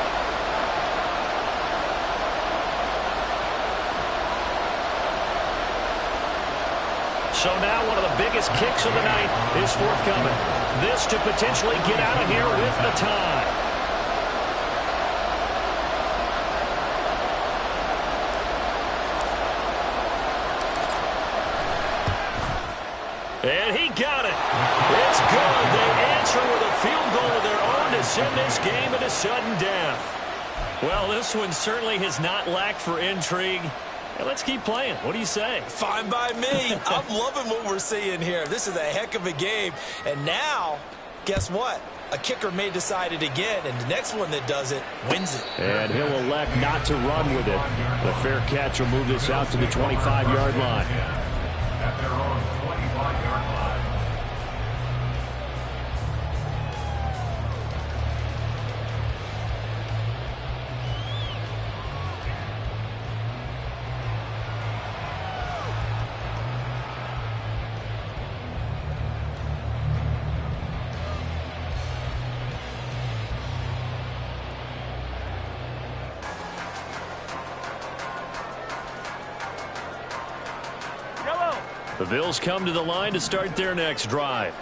So now one of the biggest kicks of the night is forthcoming. This to potentially get out of here with the tie. And he got it. It's good. They answer with a field goal of their own to send this game into sudden death. Well, this one certainly has not lacked for intrigue. Hey, let's keep playing. What do you say? Fine by me. I'm loving what we're seeing here. This is a heck of a game. And now, guess what? A kicker may decide it again, and the next one that does it wins it. And he'll elect not to run with it. The fair catch will move this out to the 25-yard line. At their own 25-yard line. The Bills come to the line to start their next drive.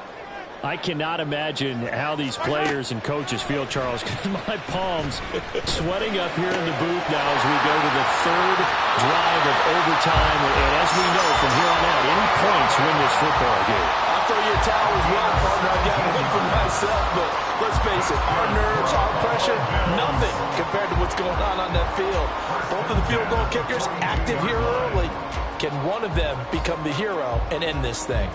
I cannot imagine how these players and coaches feel, Charles, because my palms sweating up here in the booth now as we go to the third drive of overtime. And as we know from here on out, any points win this football game. I'll throw you a towel as well, partner. I got one for myself, but let's face it, our nerves, our pressure, nothing compared to what's going on that field. Both of the field goal kickers active here early. Can one of them become the hero and end this thing?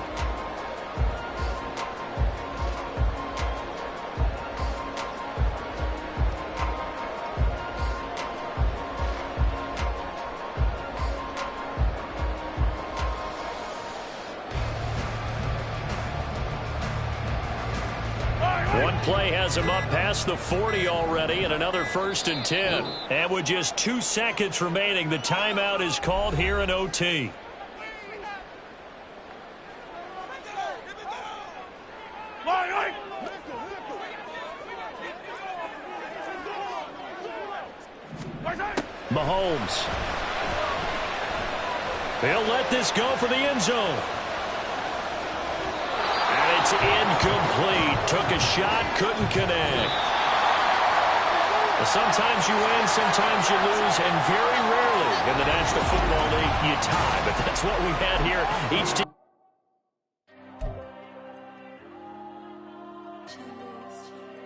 One play has him up past the 40 already, and another 1st and 10. And with just 2 seconds remaining, the timeout is called here in OT. Mahomes. They'll let this go for the end zone. It's incomplete. Took a shot, couldn't connect. Well, sometimes you win, sometimes you lose, and very rarely in the National Football League you tie. But that's what we had here. Each team